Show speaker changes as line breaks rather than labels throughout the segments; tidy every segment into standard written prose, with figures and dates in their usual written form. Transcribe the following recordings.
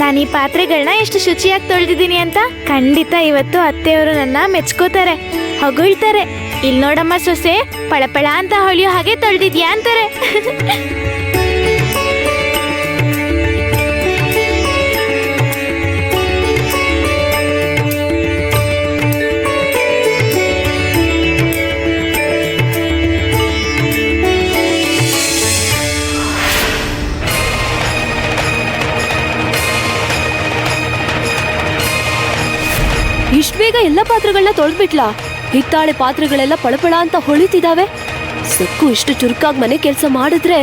ನಾನು ಈ ಪಾತ್ರೆಗಳನ್ನ ಎಷ್ಟು ಶುಚಿಯಾಗಿ ತೊಳೆದಿದ್ದೀನಿ ಅಂತ ಖಂಡಿತ ಇವತ್ತು ಅತ್ತೆಯವರು ನನ್ನ ಮೆಚ್ಕೋತಾರೆ, ಹೊಗಳ್ತಾರೆ. ಇಲ್ಲಿ ನೋಡಮ್ಮ ಸೊಸೆ, ಪಳಪಳ ಅಂತ ಹೊಳೆಯೋ ಹಾಗೆ ತೊಳೆದಿದ್ಯಾ ಅಂತಾರೆ.
ಇಷ್ಟ ಬೇಗ ಎಲ್ಲ ಪಾತ್ರೆಗಳನ್ನ ತೊಳೆದ್ಬಿಟ್ಲಾ? ಹಿತ್ತಾಳೆ ಪಾತ್ರೆಗಳೆಲ್ಲ ಪಳಪಳ ಅಂತ ಹೊಳಿತಿದಾವೆ. ಸಕ್ಕು ಇಷ್ಟು ಚುರುಕಾಗಿ ಮನೆ ಕೆಲಸ ಮಾಡಿದ್ರೆ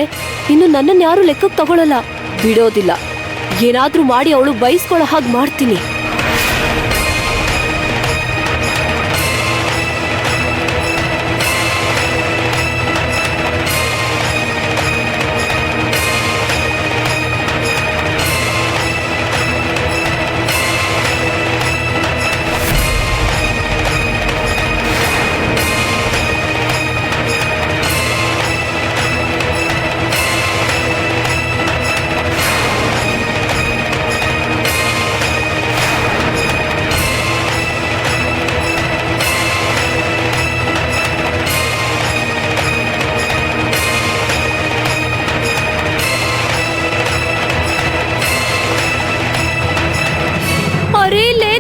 ಇನ್ನು ನನ್ನನ್ನು ಯಾರು ಲೆಕ್ಕಕ್ಕೆ ತಗೊಳಲ್ಲ, ಬಿಡೋದಿಲ್ಲ. ಏನಾದ್ರೂ ಮಾಡಿ ಅವಳು ಬೈಸ್ಕೊಳ್ಳೋ ಹಾಗೆ ಮಾಡ್ತೀನಿ.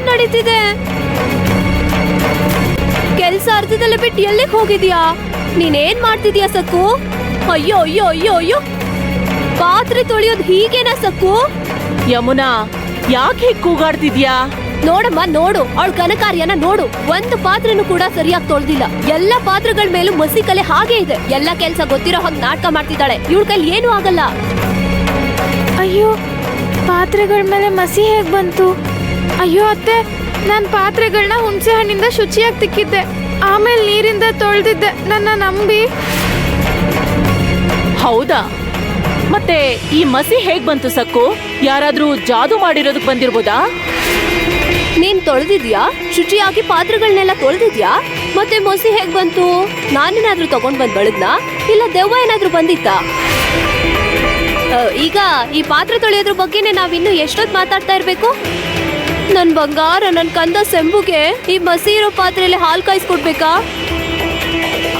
ನಡೀತಿದೆ ಕೆಲ್ಸ ಅರ್ಧದಲ್ಲೇ ಬಿಟ್ಟು ಎಲ್ಲಿಗೆ ಹೋಗಿದ್ಯಾ? ನೀನೇನ್ ಮಾಡ್ತಿದ್ಯಾ ಸಕ್ಕು? ಅಯ್ಯೋ ಅಯ್ಯೋ ಅಯ್ಯೋ ಅಯ್ಯೋ, ಪಾತ್ರೆ ತೊಳೆಯೋದು ಹೀಗೇನಾ ಸಕ್ಕು?
ಯಮುನಾ, ಯಾಕೆ ಹೀಗೆ ಕೂಗಾಡ್ತಿದ್ಯಾ?
ನೋಡಮ್ಮ ನೋಡು, ಅವಳ ಘನಕಾರ್ಯನ ನೋಡು. ಒಂದು ಪಾತ್ರೆನೂ ಕೂಡ ಸರಿಯಾಗಿ ತೊಳ್ದಿಲ್ಲ. ಎಲ್ಲ ಪಾತ್ರೆಗಳ ಮೇಲೂ ಮಸಿ ಕಲೆ ಹಾಗೆ ಇದೆ. ಎಲ್ಲ ಕೆಲ್ಸ ಗೊತ್ತಿರೋ ಹಾಗೆ ನಾಟಕ ಮಾಡ್ತಿದ್ದಾಳೆ. ಇವಳ ಕೈಲಿ ಏನೂ ಆಗಲ್ಲ.
ಅಯ್ಯೋ, ಪಾತ್ರೆಗಳ ಮೇಲೆ ಮಸಿ ಹೇಗ್ ಬಂತು? ಅಯ್ಯೋ ಅತ್ತೆ, ನಾನು ಪಾತ್ರೆಗಳನ್ನ ಹುಣಸೆ ಹಣ್ಣಿಂದ ಶುಚಿಯಾಗಿ ತಿಕ್ಕಿದ್ದೆ, ಆಮೇಲೆ ನೀರಿಂದ ತೊಳೆದಿದ್ದೆ. ನನ್ನ ನಂಬಿ.
ಹೌದಾ? ಮತ್ತೆ ಈ ಮಸಿ ಹೇಗ್ ಬಂತು ಸಕ್ಕು? ಯಾರಾದ್ರೂ ಜಾದು ಮಾಡಿರೋದಕ್ ಬಂದಿರ್ಬೋದಾ?
ನೀನ್ ತೊಳೆದಿದ್ಯಾ? ಶುಚಿಯಾಗಿ ಪಾತ್ರೆಗಳನ್ನೆಲ್ಲ ತೊಳೆದಿದ್ಯಾ? ಮತ್ತೆ ಮಸಿ ಹೇಗ್ ಬಂತು? ನಾನೇನಾದ್ರೂ ತಗೊಂಡ್ ಬಂದ್ ಬಳದ್ನಾ? ಇಲ್ಲ ದೆವ್ವ ಏನಾದ್ರೂ ಬಂದಿತ್ತಾ? ಈಗ ಈ ಪಾತ್ರೆ ತೊಳೆಯೋದ್ರ ಬಗ್ಗೆನೆ ನಾವಿನ್ನು ಎಷ್ಟೊತ್ತು ಮಾತಾಡ್ತಾ ಇರ್ಬೇಕು? ನನ್ ಬಂಗಾರ, ನನ್ ಕಂದ ಸೆಂಬುಗೆ ಈ ಮಸಿ ಇರೋ ಪಾತ್ರೆಯಲ್ಲಿ ಹಾಲು ಕಾಯಿಸ್ಕೊಡ್ಬೇಕಾ?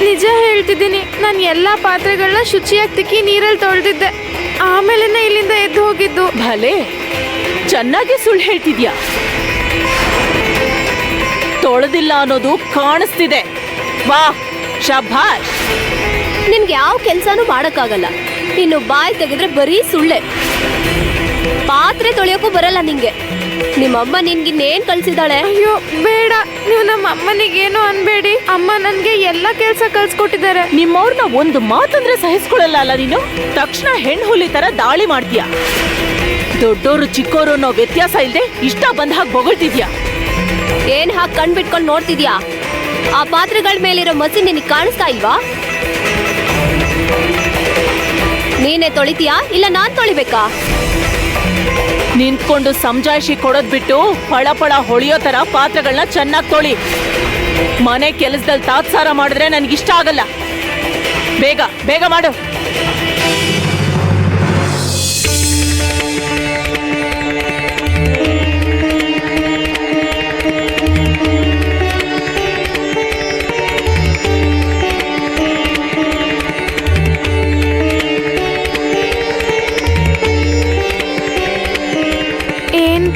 ನಿಜ ಹೇಳ್ತಿದ್ದೀನಿ, ನಾನು ಎಲ್ಲಾ ಪಾತ್ರೆಗಳನ್ನ ಶುಚಿಯಾಗಿ ತಿಕ್ಕಿ ನೀರಲ್ಲಿ ತೊಳೆದಿದ್ದೆ, ಆಮೇಲೆ ಇಲ್ಲಿಂದ ಎದ್ದು ಹೋಗಿದ್ದು.
ಭಲೆ ಚೆನ್ನಾಗಿ ಸುಳ್ಳು ಹೇಳ್ತಿದ್ಯಾ. ತೊಳೆದಿಲ್ಲ ಅನ್ನೋದು ಕಾಣಿಸ್ತಿದೆ. ವಾ, ಶಭಾಷ್.
ನಿನ್ಗೆ ಯಾವ ಕೆಲ್ಸಾನು ಮಾಡಕ್ಕಾಗಲ್ಲ. ಇನ್ನು ಬಾಯಿ ತೆಗೆದ್ರೆ ಬರೀ ಸುಳ್ಳೆ. ಪಾತ್ರೆ ತೊಳೆಯೋಕ್ಕೂ ಬರಲ್ಲ ನಿಂಗೆ. ನಿಮ್ಮಮ್ಮ ನಿನ್ಗಿನ್ನೇನ್ ಕಳ್ಸಿದಾಳೆ?
ಅಯ್ಯೋ ಬೇಡ, ನೀವು ನಮ್ಮ ಅಮ್ಮನಿಗೇನು ಅನ್ಬೇಡಿ. ಅಮ್ಮ ನನ್ಗೆ ಎಲ್ಲ ಕೆಲ್ಸ ಕಲ್ಸ್ಕೊಟ್ಟಿದ್ದಾರೆ.
ನಿಮ್ಮವ್ರನ್ನ ಒಂದು ಮಾತಂದ್ರೆ ಸಹಿಸ್ಕೊಳ್ಳಲ್ಲ ಅಲ್ಲ ನೀನು? ತಕ್ಷಣ ಹೆಣ್ಣು ಹುಲಿ ತರ ದಾಳಿ ಮಾಡ್ತೀಯ. ದೊಡ್ಡೋರು ಚಿಕ್ಕೋರು ಅನ್ನೋ ವ್ಯತ್ಯಾಸ ಇಲ್ದೆ ಇಷ್ಟ ಬಂದ ಹಾಗೆ ಬೊಗಳ್ತಿದ್ಯಾ.
ಏನ್ ಹಾಗೆ ಕಣ್ ಬಿಟ್ಕೊಂಡು ನೋಡ್ತಿದ್ಯಾ? ಆ ಪಾತ್ರೆಗಳ ಮೇಲಿರೋ ಮಸಿ ನಿನಗೆ ಕಾಣಿಸ್ತಾ ಇಲ್ವಾ? ನೀನೇ ತೊಳಿತೀಯಾ ಇಲ್ಲ ನಾನ್ ತೊಳಿಬೇಕಾ?
ನಿಂತ್ಕೊಂಡು ಸಮಜಾಯಿಷಿ ಕೊಡೋದ್ ಬಿಟ್ಟು ಪಳ ಹೊಳಿಯೋ ತರ ಪಾತ್ರೆಗಳನ್ನ ಚೆನ್ನಾಗಿ ತೊಳಿ. ಮನೆ ಕೆಲಸದಲ್ಲಿ ತಾತ್ಸಾರ ಮಾಡಿದ್ರೆ ನನ್ಗಿಷ್ಟ ಆಗಲ್ಲ. ಬೇಗ ಬೇಗ ಮಾಡು.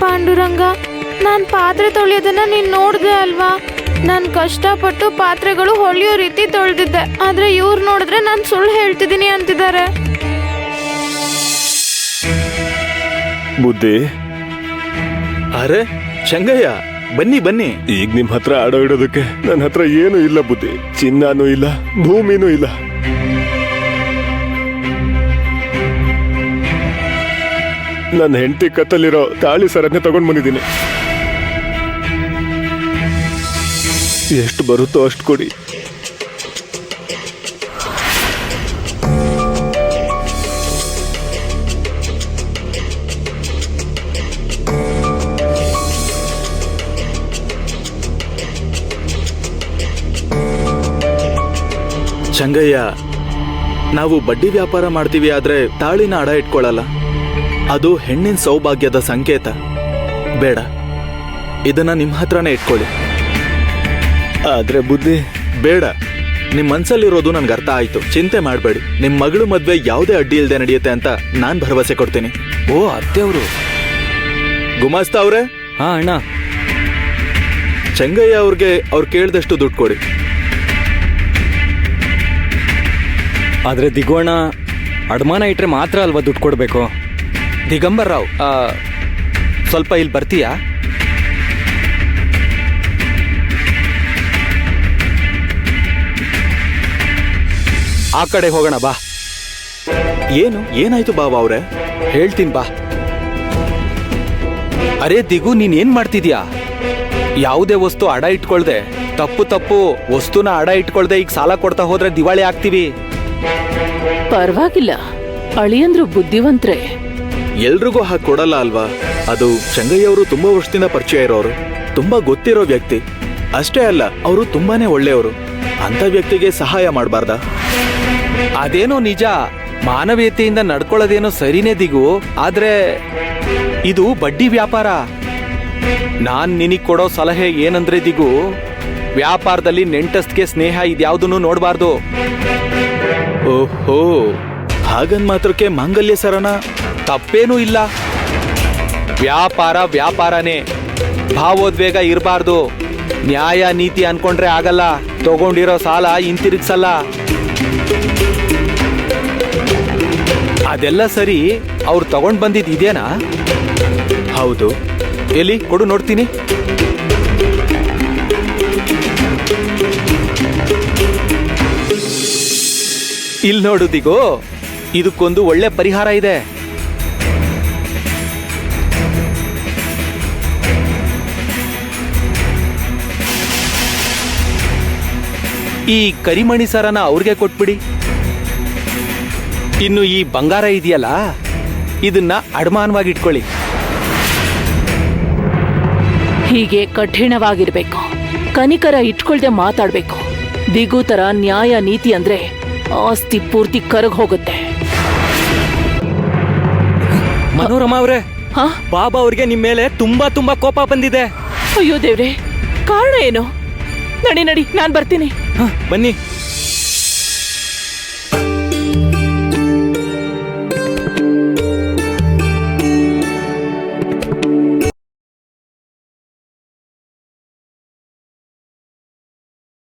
ಪಾಂಡುರಂಗ, ನಾನ್ ಪಾತ್ರೆ ತೊಳೆಯೋದನ್ನ ನೀನ್ ನೋಡ್ದೆ ಅಲ್ವಾ? ನಾನ್ ಕಷ್ಟಪಟ್ಟು ಪಾತ್ರೆಗಳು ಹೊಳೆಯೋ ರೀತಿ ತೊಳೆದಿದ್ದೆ, ಆದ್ರೆ ಇವ್ರು ನೋಡಿದ್ರೆ ನಾನ್ ಸುಳ್ಳು ಹೇಳ್ತಿದ್ದೀನಿ ಅಂತಿದ್ದಾರೆ.
ಬುದ್ಧಿ.
ಅರೆ ಶಂಗಯ್ಯ, ಬನ್ನಿ ಬನ್ನಿ.
ಈಗ ನಿಮ್ ಹತ್ರ ಆಡೋ ಇಡೋದಕ್ಕೆ ನನ್ನ ಹತ್ರ ಏನು ಇಲ್ಲ ಬುದ್ಧಿ. ಚಿನ್ನನೂ ಇಲ್ಲ, ಭೂಮಿನೂ ಇಲ್ಲ. ನನ್ನ ಹೆಂಡತಿ ಕತ್ತಲಿರೋ ತಾಳಿ ಸರನ್ನೇ ತಗೊಂಡ್ ಬಂದಿದ್ದೀನಿ. ಎಷ್ಟು ಬರುತ್ತೋ ಅಷ್ಟು ಕೊಡಿ.
ಶಂಗಯ್ಯ, ನಾವು ಬಡ್ಡಿ ವ್ಯಾಪಾರ ಮಾಡ್ತೀವಿ, ಆದ್ರೆ ತಾಳಿನ ಅಡ ಇಟ್ಕೊಳ್ಳಲ್ಲ. ಅದು ಹೆಣ್ಣಿನ ಸೌಭಾಗ್ಯದ ಸಂಕೇತ. ಬೇಡ, ಇದನ್ನ ನಿಮ್ಮ ಹತ್ರನೇ ಇಟ್ಕೊಳ್ಳಿ.
ಆದ್ರೆ ಬುದ್ಧಿ,
ಬೇಡ, ನಿಮ್ ಮನ್ಸಲ್ಲಿರೋದು ನನ್ಗೆ ಅರ್ಥ ಆಯ್ತು. ಚಿಂತೆ ಮಾಡಬೇಡಿ. ನಿಮ್ ಮಗಳು ಮದ್ವೆ ಯಾವುದೇ ಅಡ್ಡಿ ಇಲ್ದೆ ನಡೆಯುತ್ತೆ ಅಂತ ನಾನ್ ಭರವಸೆ ಕೊಡ್ತೀನಿ.
ಓ ಅತ್ತೆಯವರು.
ಗುಮಾಸ್ತ ಅವ್ರೆ,
ಹಾ ಅಣ್ಣ.
ಚೆಂಗಯ್ಯ ಅವ್ರಿಗೆ ಅವ್ರು ಕೇಳಿದಷ್ಟು ದುಡ್ಡು ಕೊಡಿ.
ಆದ್ರೆ ದಿಗೋಣ ಅಡಮಾನ ಇಟ್ರೆ ಮಾತ್ರ ಅಲ್ವಾ ದುಡ್ಡು ಕೊಡ್ಬೇಕು? ದಿಗಂಬರ್ ರಾವ್, ಸ್ವಲ್ಪ ಇಲ್ಲಿ ಬರ್ತೀಯಾ? ಆ ಕಡೆ ಹೋಗೋಣ ಬಾ.
ಏನಾಯ್ತು ಬಾಬಾ ಅವ್ರೆ?
ಹೇಳ್ತೀನಿ ಬಾ. ಅರೆ ದಿಗು, ನೀನ್ ಏನ್ ಮಾಡ್ತಿದ್ಯಾ? ಯಾವುದೇ ವಸ್ತು ಅಡ ಇಟ್ಕೊಳ್ದೆ, ತಪ್ಪು ವಸ್ತುನ ಅಡ ಇಟ್ಕೊಳ್ದೆ ಈಗ ಸಾಲ ಕೊಡ್ತಾ ಹೋದ್ರೆ ದಿವಾಳಿ ಆಗ್ತೀವಿ.
ಪರವಾಗಿಲ್ಲ, ಅಳಿಯಂದ್ರು ಬುದ್ಧಿವಂತ್ರೆ.
ಎಲ್ರಿಗೂ ಹಾಗೆ ಕೊಡಲ್ಲ ಅಲ್ವಾ? ಅದು ಚೆಂಗಯ್ಯ ಅವರು ತುಂಬಾ ವರ್ಷದಿಂದ ಪರಿಚಯ ಇರೋರು, ತುಂಬಾ ಗೊತ್ತಿರೋ ವ್ಯಕ್ತಿ. ಅಷ್ಟೇ ಅಲ್ಲ, ಅವರು ತುಂಬಾನೇ ಒಳ್ಳೆಯವರು. ಅಂತ ವ್ಯಕ್ತಿಗೆ ಸಹಾಯ ಮಾಡಬಾರ್ದಾ?
ಅದೇನೋ ನಿಜ, ಮಾನವೀಯತೆಯಿಂದ ನಡ್ಕೊಳ್ಳೋದೇನೋ ಸರಿನೇ ದಿಗು. ಆದ್ರೆ ಇದು ಬಡ್ಡಿ ವ್ಯಾಪಾರ. ನಾನ್ ನಿನಗ್ ಕೊಡೋ ಸಲಹೆ ಏನಂದ್ರೆ ದಿಗು, ವ್ಯಾಪಾರದಲ್ಲಿ ನೆಂಟಸ್ತ್ಗೆ ಸ್ನೇಹ ಇದ್ಯಾವುದನ್ನು ನೋಡಬಾರ್ದು.
ಓಹೋ, ಹಾಗನ್ ಮಾತ್ರಕ್ಕೆ ಮಾಂಗಲ್ಯ ಸರನ?
ತಪ್ಪೇನೂ ಇಲ್ಲ. ವ್ಯಾಪಾರ ವ್ಯಾಪಾರನೇ, ಭಾವೋದ್ವೇಗ ಇರಬಾರ್ದು. ನ್ಯಾಯ ನೀತಿ ಅನ್ಕೊಂಡ್ರೆ ಆಗಲ್ಲ. ತಗೊಂಡಿರೋ ಸಾಲ ಹಿಂತಿರುಗಿಸಲ್ಲ. ಅದೆಲ್ಲ ಸರಿ, ಅವ್ರು ತಗೊಂಡ್ ಬಂದಿದ್ ಇದೇನಾ?
ಹೌದು.
ಎಲ್ಲಿ ಕೊಡು ನೋಡ್ತೀನಿ. ಇಲ್ಲಿ ನೋಡು ದಿಗೋ, ಇದಕ್ಕೊಂದು ಒಳ್ಳೆ ಪರಿಹಾರ ಇದೆ. ಈ ಕರಿಮಣಿ ಸರನ ಅವ್ರಿಗೆ ಕೊಟ್ಬಿಡಿ. ಇನ್ನು ಈ ಬಂಗಾರ ಇದೆಯಲ್ಲ, ಇದನ್ನ ಅಡಮಾನವಾಗಿ ಇಟ್ಕೊಳ್ಳಿ.
ಹೀಗೆ ಕಠಿಣವಾಗಿರ್ಬೇಕು, ಕನಿಕರ ಇಟ್ಕೊಳ್ದೆ ಮಾತಾಡ್ಬೇಕು. ದಿಗು ತರ ನ್ಯಾಯ ನೀತಿ ಅಂದ್ರೆ ಆಸ್ತಿ ಪೂರ್ತಿ ಕರಗ್ ಹೋಗುತ್ತೆ.
ಮನೋರಮಾ ಅವ್ರೆ,
ಹಾ?
ಬಾಬಾ ಅವ್ರಿಗೆ ನಿಮ್ ಮೇಲೆ ತುಂಬಾ ಕೋಪ ಬಂದಿದೆ.
ಅಯ್ಯೋ ದೇವ್ರೆ, ಕಾರಣ ಏನು? ನಡಿ ನಾನ್ ಬರ್ತೀನಿ.
ಬನ್ನಿ.